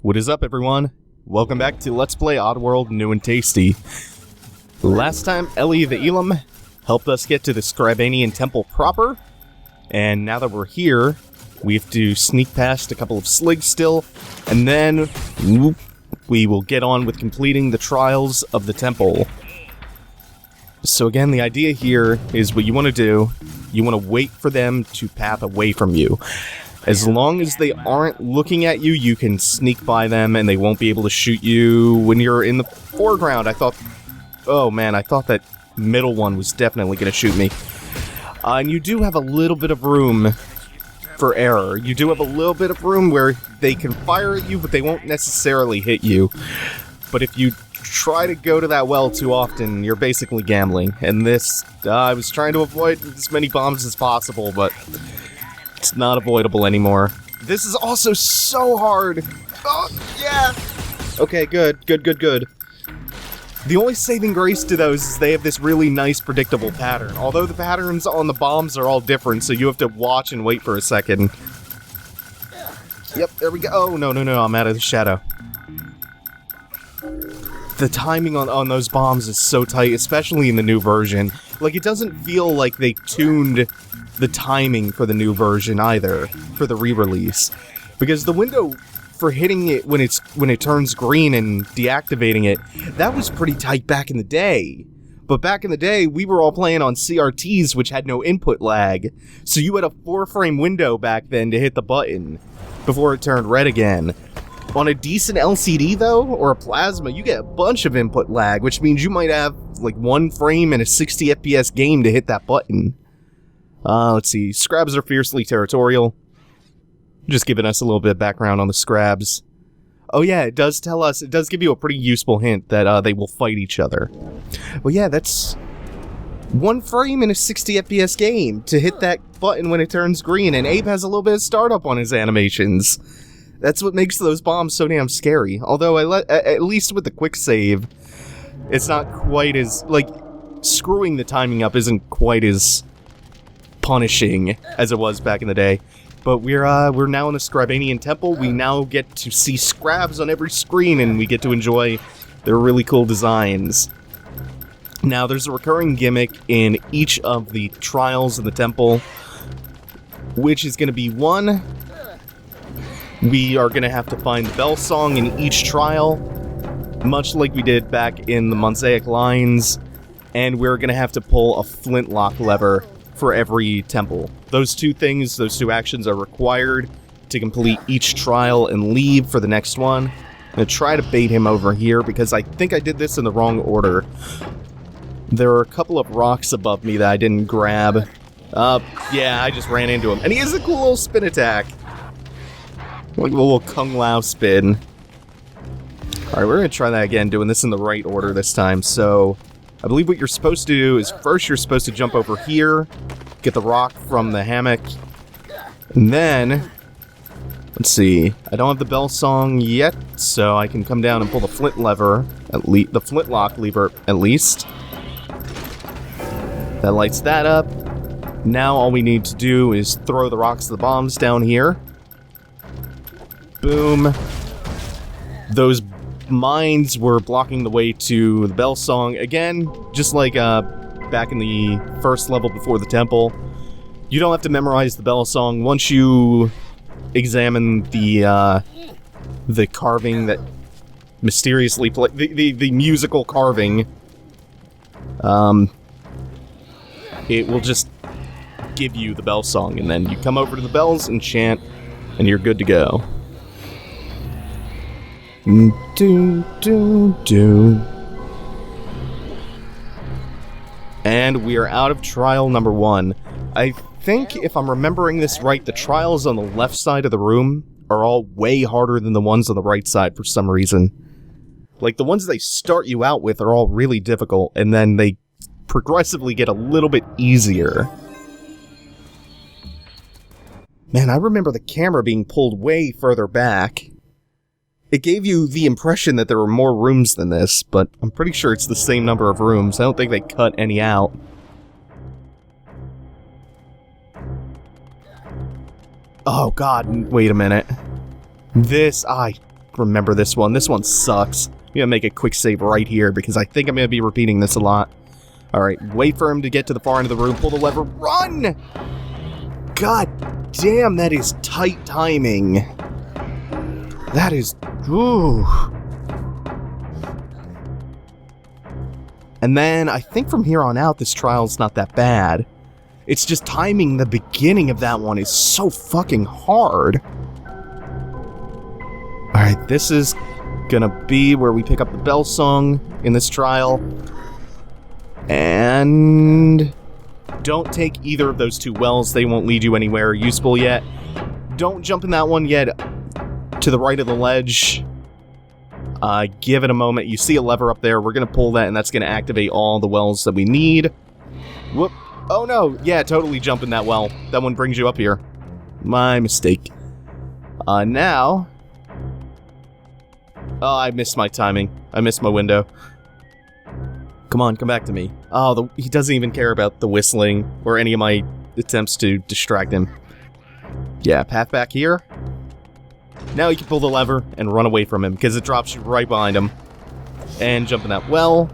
What is up, everyone? Welcome back to Let's Play Oddworld New N Tasty. Last time, Ellie the Elam helped us get to the Scrabanian Temple proper, and now that we're here, we have to sneak past a couple of sligs still, and then we will get on with completing the trials of the temple. So again, the idea here is what you want to do, you want to wait for them to path away from you. As long as they aren't looking at you, you can sneak by them and they won't be able to shoot you when you're in the foreground. I thought that middle one was definitely going to shoot me. And you do have a little bit of room for error. You do have a little bit of room where they can fire at you, but they won't necessarily hit you. But if you try to go to that well too often, you're basically gambling. And this, I was trying to avoid as many bombs as possible, but it's not avoidable anymore. This is also so hard. Oh, yeah. Okay, good. The only saving grace to those is they have this really nice, predictable pattern. Although the patterns on the bombs are all different, so you have to watch and wait for a second. Yep, there we go. Oh, no, I'm out of the shadow. The timing on those bombs is so tight, especially in the new version. Like, it doesn't feel like they tuned the timing for the new version either, for the re-release. Because the window for hitting it when it turns green and deactivating it, that was pretty tight back in the day. But back in the day, we were all playing on CRTs, which had no input lag. So you had a 4-frame window back then to hit the button before it turned red again. On a decent LCD, though, or a plasma, you get a bunch of input lag, which means you might have, like, 1 frame in a 60 FPS game to hit that button. Let's see. Scrabs are fiercely territorial. Just giving us a little bit of background on the Scrabs. Oh yeah, it does give you a pretty useful hint that they will fight each other. Well, yeah, that's 1 frame in a 60 FPS game to hit that button when it turns green, and Abe has a little bit of startup on his animations. That's what makes those bombs so damn scary. Although, at least with the quick save, it's not quite as, like, screwing the timing up isn't quite as punishing as it was back in the day. But we're now in the Scrabanian Temple. We now get to see Scrabs on every screen, and we get to enjoy their really cool designs. Now, there's a recurring gimmick in each of the trials in the temple, which is going to be one, we are going to have to find the bell song in each trial, much like we did back in the Mosaic Lines, and we're going to have to pull a flintlock lever for every temple. Those two actions are required to complete each trial and leave for the next one. I'm going to try to bait him over here because I think I did this in the wrong order. There are a couple of rocks above me that I didn't grab. Yeah, I just ran into him. And he has a cool little spin attack. Like a little Kung Lao spin. Alright, we're going to try that again, doing this in the right order this time. So, I believe what you're supposed to do is first you're supposed to jump over here, get the rock from the hammock, and then, let's see, I don't have the bell song yet, so I can come down and pull the the flintlock lever at least. That lights that up. Now all we need to do is throw the rocks, the bombs down here. Boom. Those mines were blocking the way to the bell song. Again, just like back in the first level before the temple, you don't have to memorize the bell song. Once you examine the carving that mysteriously the musical carving, it will just give you the bell song, and then you come over to the bells and chant, and you're good to go. And we are out of trial number 1. I think, if I'm remembering this right, the trials on the left side of the room are all way harder than the ones on the right side for some reason. Like, the ones they start you out with are all really difficult, and then they progressively get a little bit easier. Man, I remember the camera being pulled way further back. It gave you the impression that there were more rooms than this, but I'm pretty sure it's the same number of rooms. I don't think they cut any out. Oh god, wait a minute. This, remember this one. This one sucks. I'm gonna make a quick save right here because I think I'm gonna be repeating this a lot. Alright, wait for him to get to the far end of the room, pull the lever, run! God damn, that is tight timing. That is... Ooh. And then, I think from here on out, this trial's not that bad. It's just timing the beginning of that one is so fucking hard. Alright, this is gonna be where we pick up the bell song in this trial. And... don't take either of those two wells, they won't lead you anywhere useful yet. Don't jump in that one yet. To the right of the ledge. Give it a moment. You see a lever up there. We're going to pull that, and that's going to activate all the wells that we need. Whoop. Oh, no. Yeah, totally jump in that well. That one brings you up here. My mistake. Now... oh, I missed my timing. I missed my window. Come on, come back to me. Oh, he doesn't even care about the whistling or any of my attempts to distract him. Yeah, path back here. Now you can pull the lever and run away from him, because it drops you right behind him. And jump in that well.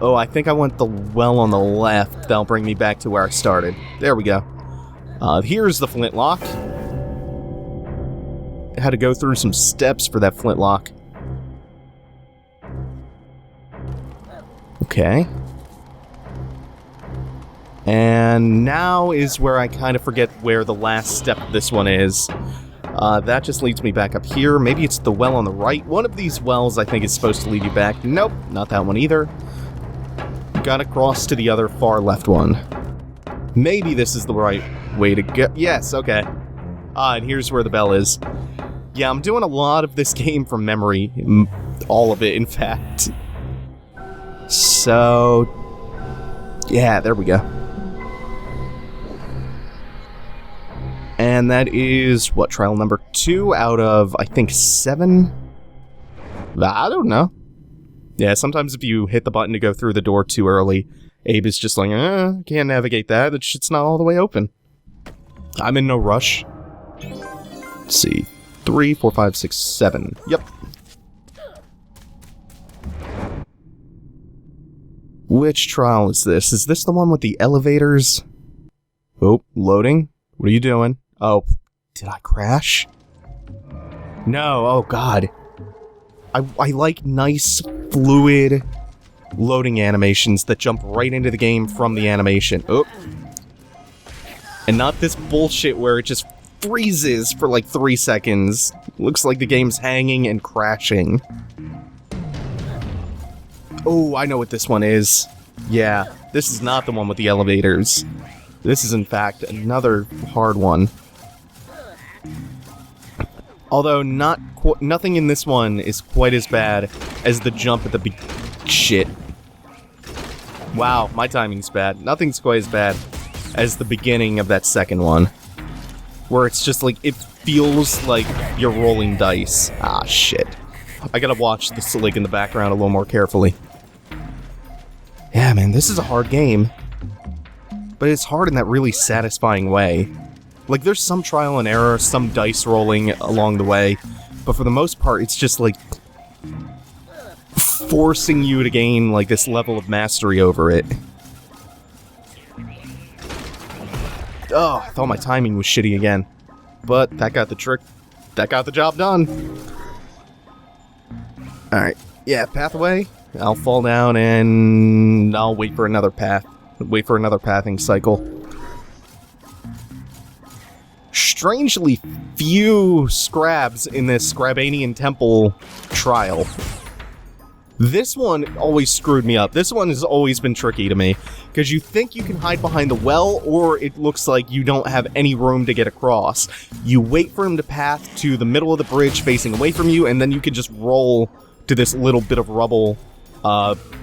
Oh, I think I want the well on the left. That'll bring me back to where I started. There we go. Here's the flintlock. I had to go through some steps for that flintlock. Okay. And now is where I kind of forget where the last step of this one is. That just leads me back up here. Maybe it's the well on the right. One of these wells I think is supposed to lead you back. Nope, not that one either. Gotta cross to the other far left one. Maybe this is the right way to go. Yes, okay. And here's where the bell is. Yeah, I'm doing a lot of this game from memory. All of it, in fact. So... yeah, there we go. And that is, what, trial number 2 out of, I think, 7? I don't know. Yeah, sometimes if you hit the button to go through the door too early, Abe is just like, can't navigate that. That shit's not all the way open. I'm in no rush. Let's see. 3, 4, 5, 6, 7. Yep. Which trial is this? Is this the one with the elevators? Oh, loading. What are you doing? Oh, did I crash? No, oh god. I like nice, fluid loading animations that jump right into the game from the animation. Oh. And not this bullshit where it just freezes for like 3 seconds. Looks like the game's hanging and crashing. Oh, I know what this one is. Yeah, this is not the one with the elevators. This is, in fact, another hard one. Although, nothing in this one is quite as bad as the jump at the shit. Wow, my timing's bad. Nothing's quite as bad as the beginning of that second one. Where it's just like, it feels like you're rolling dice. Ah, shit. I gotta watch this, like, in the background a little more carefully. Yeah, man, this is a hard game. But it's hard in that really satisfying way. Like, there's some trial and error, some dice rolling along the way, but for the most part, it's just, like, forcing you to gain, like, this level of mastery over it. Oh, I thought my timing was shitty again. But that got the trick. That got the job done. Alright, yeah, pathway. I'll fall down and I'll wait for another path. Wait for another pathing cycle. Strangely few Scrabs in this Scrabanian Temple trial. This one always screwed me up. This one has always been tricky to me. Because you think you can hide behind the well, or it looks like you don't have any room to get across. You wait for him to path to the middle of the bridge facing away from you, and then you can just roll to this little bit of rubble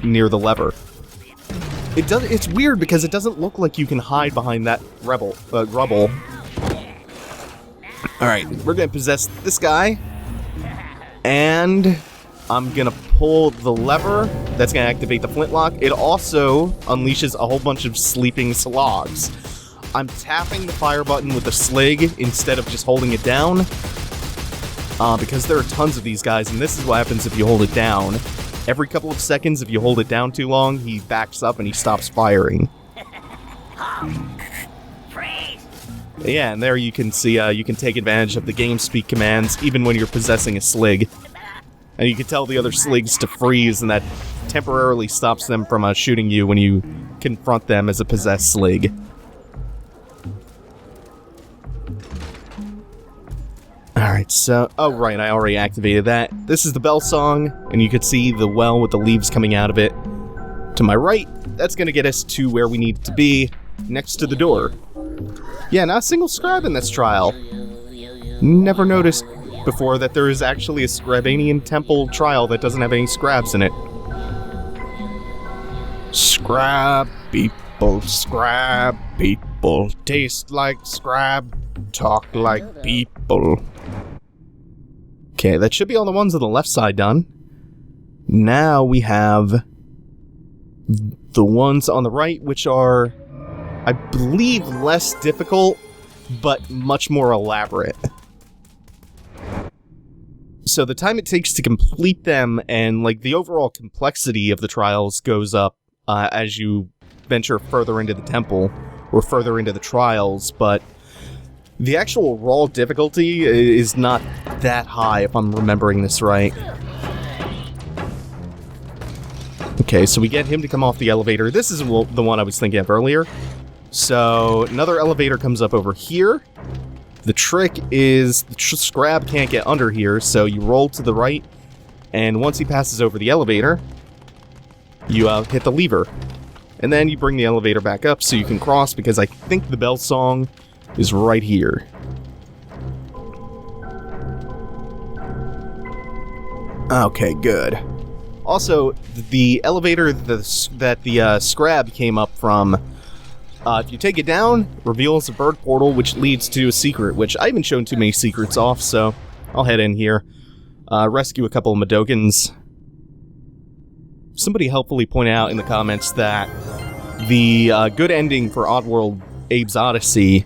near the lever. It's weird because it doesn't look like you can hide behind that rubble. Alright, we're gonna possess this guy. And I'm gonna pull the lever. That's gonna activate the flintlock. It also unleashes a whole bunch of sleeping slugs. I'm tapping the fire button with the slig instead of just holding it down. because there are tons of these guys, and this is what happens if you hold it down. Every couple of seconds, if you hold it down too long, he backs up and he stops firing. Yeah, and there you can see you can take advantage of the game speak commands even when you're possessing a slig. And you can tell the other sligs to freeze, and that temporarily stops them from shooting you when you confront them as a possessed slig. Alright, so... Oh, right, I already activated that. This is the bell song, and you can see the well with the leaves coming out of it. To my right, that's going to get us to where we need to be, next to the door. Yeah, not a single Scrab in this trial. Never noticed before that there is actually a Scrabanian Temple trial that doesn't have any Scrabs in it. Scrab people, taste like Scrab, talk like people. Okay, that should be all the ones on the left side done. Now we have the ones on the right, which are, I believe, less difficult, but much more elaborate. So the time it takes to complete them and, like, the overall complexity of the trials goes up as you venture further into the temple, or further into the trials, but the actual raw difficulty is not that high, if I'm remembering this right. Okay, so we get him to come off the elevator. This is the one I was thinking of earlier. So, another elevator comes up over here. The trick is the Scrab can't get under here, so you roll to the right, and once he passes over the elevator, you hit the lever. And then you bring the elevator back up so you can cross, because I think the bell song is right here. Okay, good. Also, the elevator that the Scrab came up from, if you take it down, reveals a bird portal which leads to a secret, which I haven't shown too many secrets off, so I'll head in here. Rescue a couple of Mudokons. Somebody helpfully pointed out in the comments that the good ending for Oddworld Abe's Oddysee,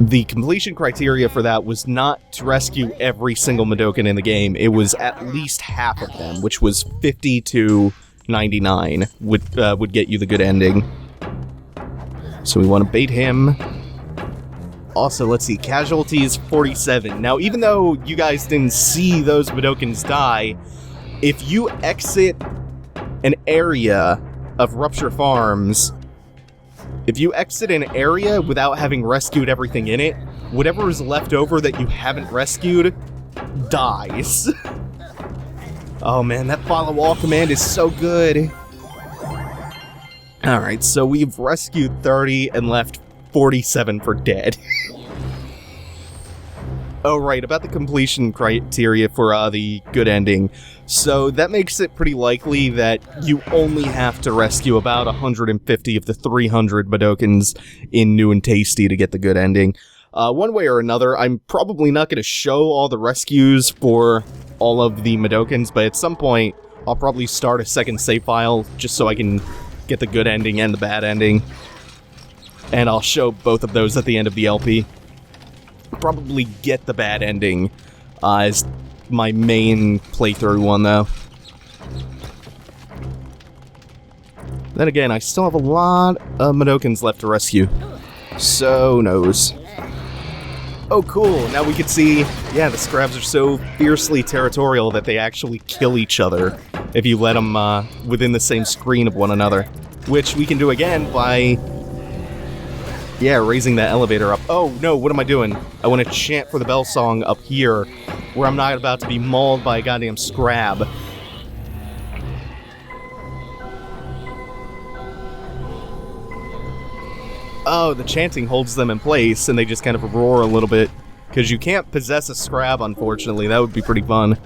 the completion criteria for that was not to rescue every single Mudokon in the game. It was at least half of them, which was 50 to 99 would get you the good ending. So we want to bait him. Also, let's see, casualties 47. Now, even though you guys didn't see those Mudokons die, if you exit an area of Rupture Farms, if you exit an area without having rescued everything in it, whatever is left over that you haven't rescued dies. Oh man, that follow all command is so good. Alright, so we've rescued 30 and left 47 for dead. Oh right, about the completion criteria for the good ending. So that makes it pretty likely that you only have to rescue about 150 of the 300 Mudokons in New N Tasty to get the good ending. One way or another, I'm probably not going to show all the rescues for all of the Mudokons, but at some point, I'll probably start a second save file just so I can get the good ending and the bad ending. And I'll show both of those at the end of the LP. Probably get the bad ending as my main playthrough one, though. Then again, I still have a lot of Mudokons left to rescue. So knows. Oh, cool. Now we can see, yeah, the Scrabs are so fiercely territorial that they actually kill each other if you let them within the same screen of one another. Which we can do again by, yeah, raising that elevator up. Oh, no, what am I doing? I want to chant for the bell song up here, where I'm not about to be mauled by a goddamn Scrab. Oh, the chanting holds them in place, and they just kind of roar a little bit. Because you can't possess a Scrab, unfortunately. That would be pretty fun.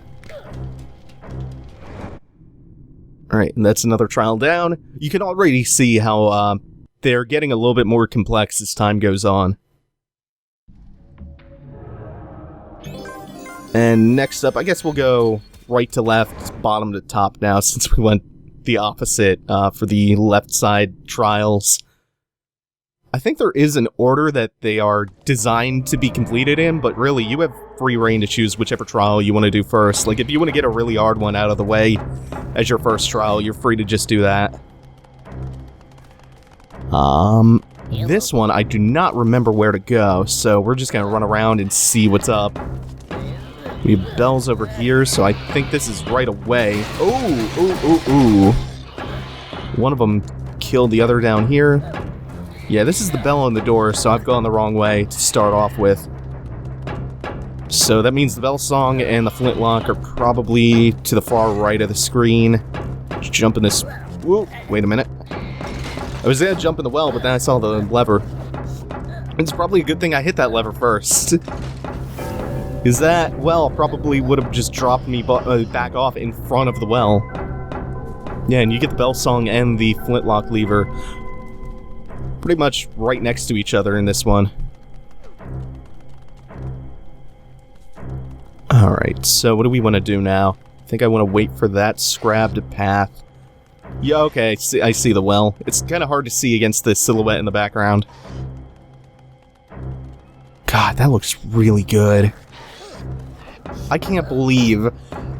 Alright, and that's another trial down. You can already see how they're getting a little bit more complex as time goes on. And next up, I guess we'll go right to left, bottom to top now, since we went the opposite for the left side trials. I think there is an order that they are designed to be completed in, but really, you have free reign to choose whichever trial you want to do first. Like, if you want to get a really hard one out of the way as your first trial, you're free to just do that. This one, I do not remember where to go, so we're just gonna run around and see what's up. We have bells over here, so I think this is right away. Ooh. One of them killed the other down here. Yeah, this is the bell on the door, so I've gone the wrong way to start off with. So that means the bell song and the flintlock are probably to the far right of the screen. Just jump in this... Whoa, wait a minute. I was gonna jump in the well, but then I saw the lever. It's probably a good thing I hit that lever first. Because that well probably would have just dropped me back off in front of the well. Yeah, and you get the bell song and the flintlock lever pretty much right next to each other in this one. Alright, so what do we want to do now? I think I want to wait for that Scrab to path. Yeah, okay, I see the well. It's kind of hard to see against the silhouette in the background. God, that looks really good. I can't believe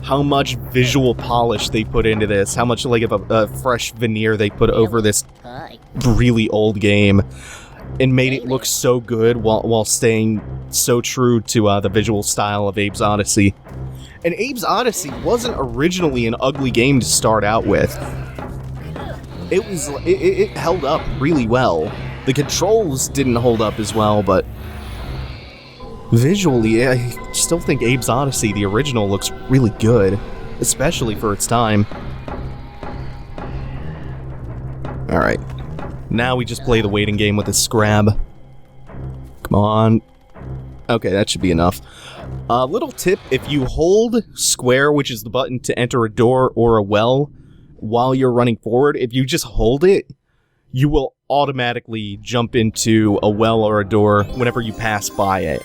how much visual polish they put into this, how much like of a fresh veneer they put over this really old game, and made it look so good while staying so true to the visual style of Abe's Oddysee. And Abe's Oddysee wasn't originally an ugly game to start out with. It held up really well. The controls didn't hold up as well, but visually, I still think Abe's Oddysee, the original, looks really good, especially for its time. Alright, now we just play the waiting game with the Scrab. Come on. Okay, that should be enough. Little tip, if you hold square, which is the button to enter a door or a well, while you're running forward, if you just hold it, you will automatically jump into a well or a door whenever you pass by it.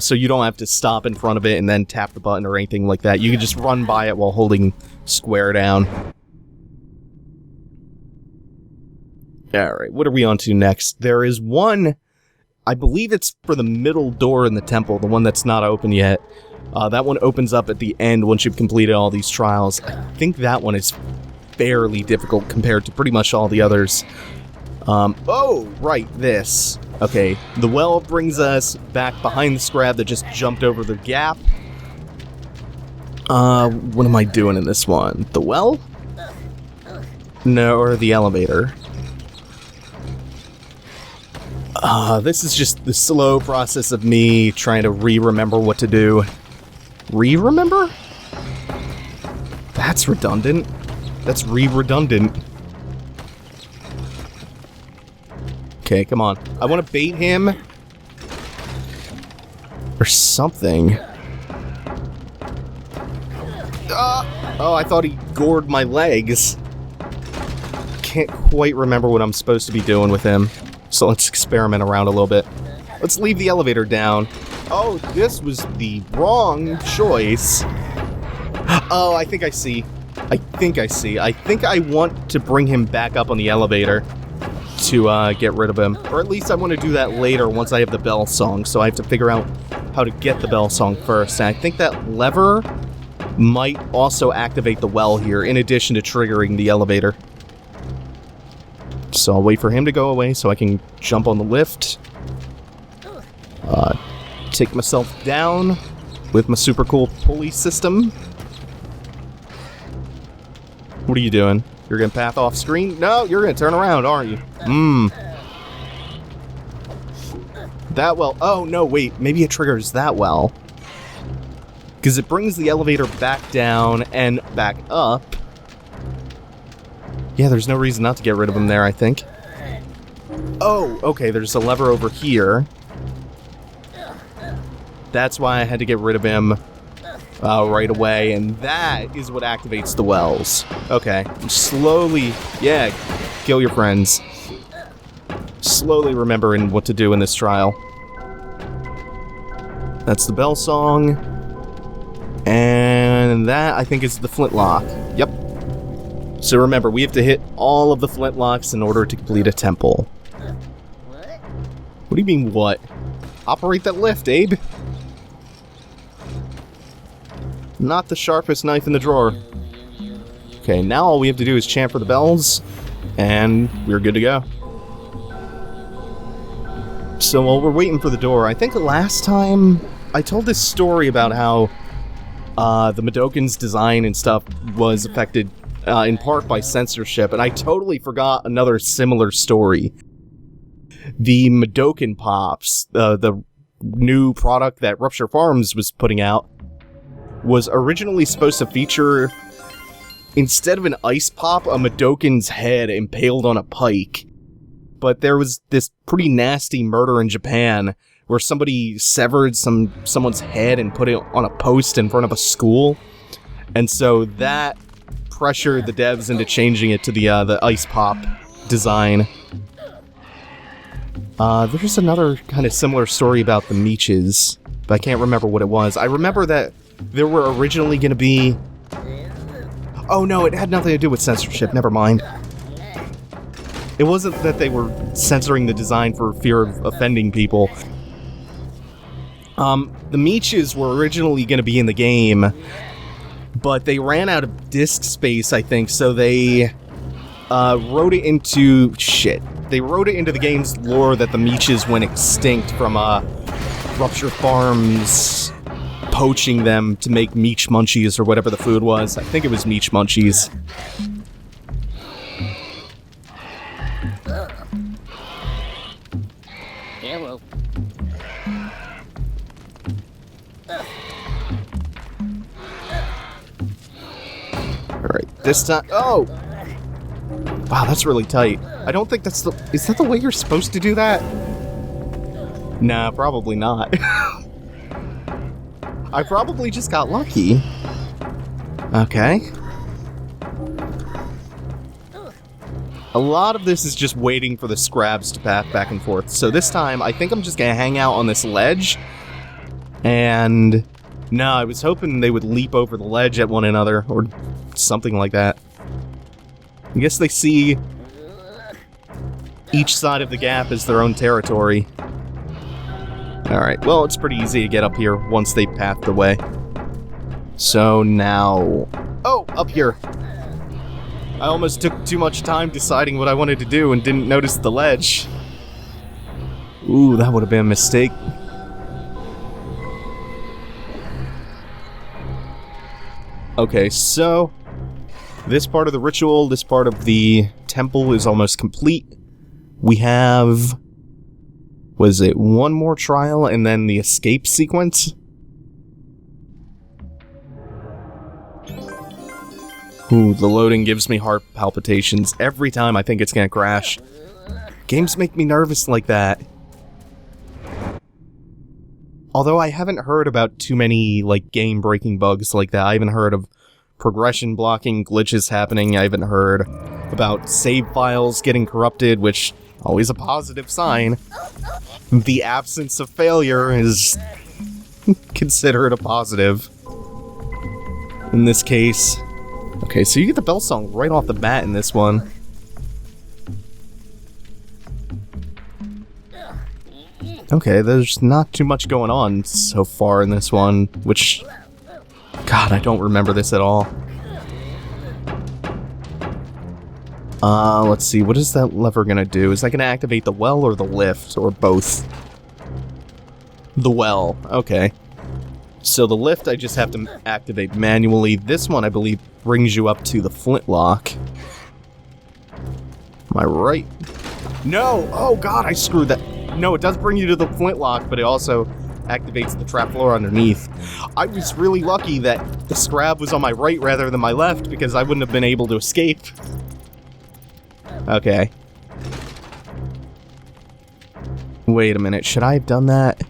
So you don't have to stop in front of it and then tap the button or anything like that. You can just run by it while holding square down. Alright, what are we on to next? There is one, I believe it's for the middle door in the temple, the one that's not open yet. That one opens up at the end once you've completed all these trials. I think that one is fairly difficult compared to pretty much all the others. Oh, right, this. Okay, the well brings us back behind the Scrab that just jumped over the gap. What am I doing in this one? The well? No, or the elevator. This is just the slow process of me trying to remember what to do. Remember? That's redundant. That's redundant. Okay, come on. I want to bait him. Or something. Oh, I thought he gored my legs. Can't quite remember what I'm supposed to be doing with him. So let's experiment around a little bit. Let's leave the elevator down. Oh, this was the wrong choice. Oh, I think I see. I think I want to bring him back up on the elevator to get rid of him. Or at least I want to do that later once I have the bell song, so I have to figure out how to get the bell song first. And I think that lever might also activate the well here, in addition to triggering the elevator. So I'll wait for him to go away so I can jump on the lift. Take myself down with my super cool pulley system. What are you doing? You're gonna path off screen? No, you're gonna turn around, aren't you? That well. Oh, no, wait. Maybe it triggers that well. Because it brings the elevator back down and back up. Yeah, there's no reason not to get rid of him there, I think. Oh, okay, there's a lever over here. That's why I had to get rid of him right away, and that is what activates the wells. Okay, slowly, yeah, kill your friends. Slowly remembering what to do in this trial. That's the bell song. And that, I think, is the flintlock. Yep. So remember, we have to hit all of the flintlocks in order to complete a temple. What do you mean, what? Operate that lift, Abe. Not the sharpest knife in the drawer. Okay, now all we have to do is chant for the bells, and we're good to go. So while we're waiting for the door, I think last time I told this story about how the Mudokons' design and stuff was affected in part by censorship, and I totally forgot another similar story. The Mudokon Pops, the new product that Rupture Farms was putting out, was originally supposed to feature, instead of an ice pop, a Mudokon's head impaled on a pike. But there was this pretty nasty murder in Japan where somebody severed someone's head and put it on a post in front of a school. And so that pressured the devs into changing it to the ice pop design. There's another kind of similar story about the Meeches, but I can't remember what it was. I remember that there were originally going to be... Oh no, it had nothing to do with censorship, never mind. It wasn't that they were censoring the design for fear of offending people. The Meeches were originally going to be in the game, but they ran out of disk space, I think, so they wrote it into... Shit. They wrote it into the game's lore that the Meeches went extinct from Rupture Farms poaching them to make Meech Munchies or whatever the food was. I think it was Meech Munchies. Hello. Alright, this time... Oh! Wow, that's really tight. I don't think that's the... Is that the way you're supposed to do that? Nah, probably not. I probably just got lucky. Okay. A lot of this is just waiting for the Scrabs to path back and forth. So this time, I think I'm just gonna hang out on this ledge. And... No, I was hoping they would leap over the ledge at one another, or something like that. I guess they see each side of the gap as their own territory. Alright, well, it's pretty easy to get up here once they pathed away. So now... Oh, up here! I almost took too much time deciding what I wanted to do and didn't notice the ledge. Ooh, that would have been a mistake. Okay, so... This part of the ritual, this part of the temple is almost complete. We have... Was it one more trial and then the escape sequence? Ooh, the loading gives me heart palpitations every time I think it's gonna crash. Games make me nervous like that. Although I haven't heard about too many, like, game-breaking bugs like that. I haven't heard of progression blocking glitches happening. I haven't heard about save files getting corrupted, which... Always a positive sign. The absence of failure is considered a positive. In this case. Okay, so you get the bell song right off the bat in this one. Okay, there's not too much going on so far in this one, which... God, I don't remember this at all. Let's see, what is that lever gonna do? Is that gonna activate the well or the lift, or both? The well, okay. So the lift I just have to activate manually. This one, I believe, brings you up to the flintlock. Am I right? No! Oh god, I screwed that. No, it does bring you to the flintlock, but it also activates the trap floor underneath. I was really lucky that the Scrab was on my right rather than my left, because I wouldn't have been able to escape. Okay. Wait a minute, should I have done that?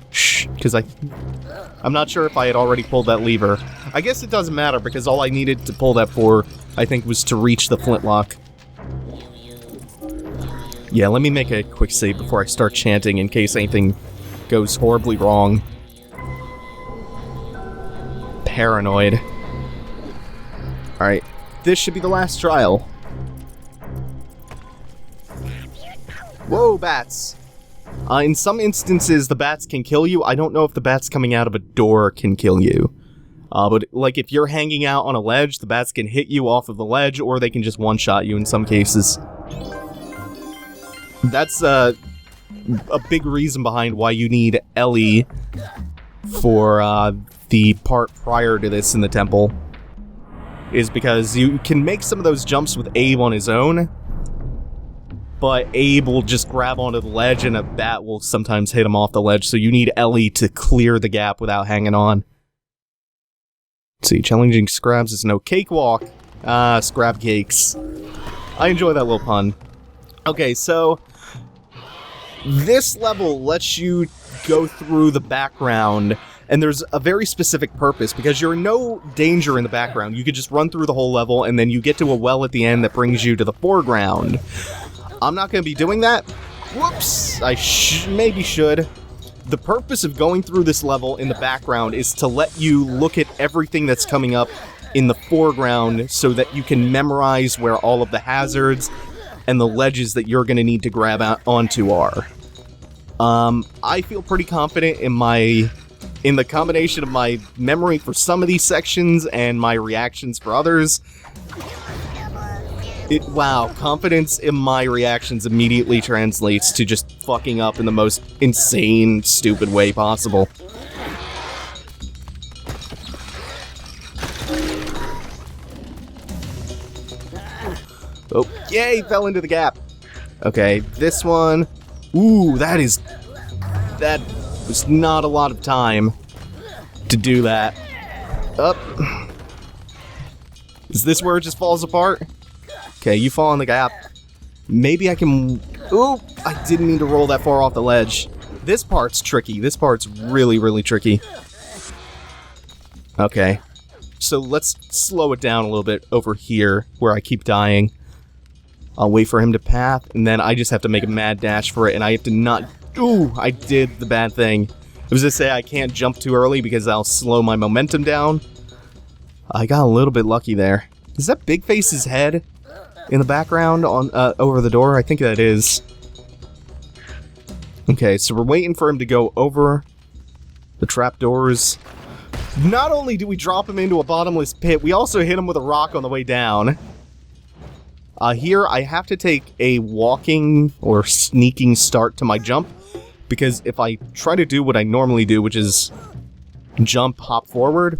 Shh, because I'm not sure if I had already pulled that lever. I guess it doesn't matter, because all I needed to pull that for, I think, was to reach the flintlock. Yeah, let me make a quick save before I start chanting in case anything goes horribly wrong. Paranoid. Alright, this should be the last trial. Whoa, bats! In some instances, the bats can kill you. I don't know if the bats coming out of a door can kill you. But like if you're hanging out on a ledge, the bats can hit you off of the ledge, or they can just one-shot you in some cases. That's a big reason behind why you need Ellie for the part prior to this in the temple, is because you can make some of those jumps with Abe on his own, but Abe will just grab onto the ledge and a bat will sometimes hit him off the ledge, so you need Ellie to clear the gap without hanging on. Let's see, challenging Scrabs is no cakewalk. Scrab cakes. I enjoy that little pun. Okay, so this level lets you go through the background, and there's a very specific purpose, because you're in no danger in the background. You could just run through the whole level, and then you get to a well at the end that brings you to the foreground. I'm not going to be doing that. Whoops! I maybe should. The purpose of going through this level in the background is to let you look at everything that's coming up in the foreground so that you can memorize where all of the hazards and the ledges that you're going to need to grab onto are. I feel pretty confident in the combination of my memory for some of these sections and my reactions for others. Wow, confidence in my reactions immediately translates to just fucking up in the most insane, stupid way possible. Oh, yay, fell into the gap. Okay, this one. Ooh, that was not a lot of time to do that. Up. Is this where it just falls apart? Okay, you fall in the gap. Maybe I can... Ooh, I didn't mean to roll that far off the ledge. This part's tricky. This part's really, really tricky. Okay. So let's slow it down a little bit over here, where I keep dying. I'll wait for him to path, and then I just have to make a mad dash for it, and I have to not... Ooh, I did the bad thing. I was gonna say I can't jump too early because I'll slow my momentum down. I got a little bit lucky there. Is that Big Face's head in the background on over the door? I think that is. Okay, so we're waiting for him to go over the trapdoors. Not only do we drop him into a bottomless pit, we also hit him with a rock on the way down. Here, I have to take a walking or sneaking start to my jump, because if I try to do what I normally do, which is jump, hop forward,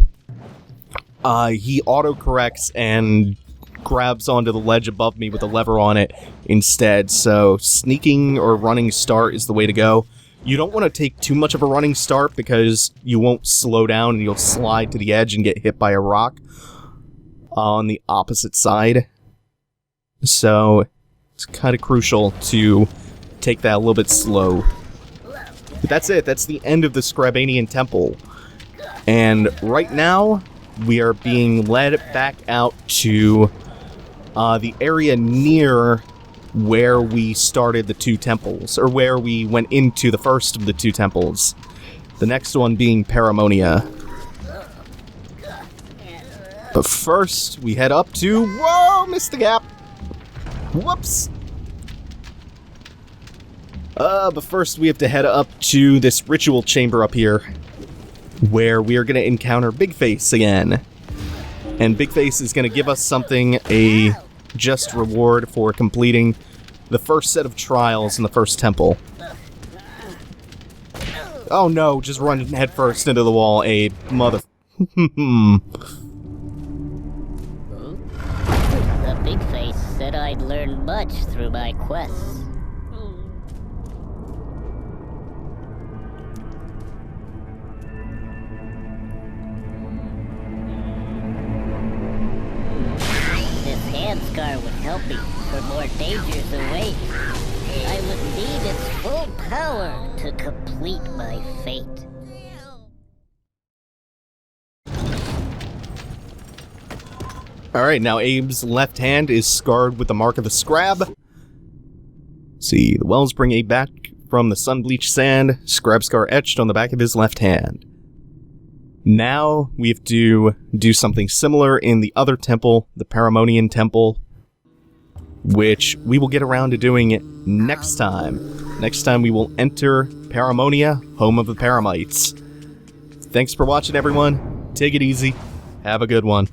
he auto-corrects and grabs onto the ledge above me with a lever on it instead. So sneaking or running start is the way to go. You don't want to take too much of a running start because you won't slow down and you'll slide to the edge and get hit by a rock on the opposite side. So it's kind of crucial to take that a little bit slow. But that's it. That's the end of the Scrabanian Temple. And right now, we are being led back out to the area near where we started the two temples, or where we went into the first of the two temples. The next one being Paramonia. But first, we head up to... Whoa! Missed the gap! Whoops! But first we have to head up to this ritual chamber up here, where we are going to encounter Big Face again. And Big Face is going to give us something, a just reward for completing the first set of trials in the first temple. Oh no, just run headfirst into the wall, Abe. Mother... The Big Face said I'd learn much through my quests. Scar would help me, for more dangers await. I would need its full power to complete my fate. Alright, now Abe's left hand is scarred with the mark of the Scrab. See, the wells bring Abe back from the sun-bleached sand, Scrab scar etched on the back of his left hand. Now we have to do something similar in the other temple, the Paramonian Temple, which we will get around to doing next time. Next time we will enter Paramonia, home of the Paramites. Thanks for watching, everyone. Take it easy. Have a good one.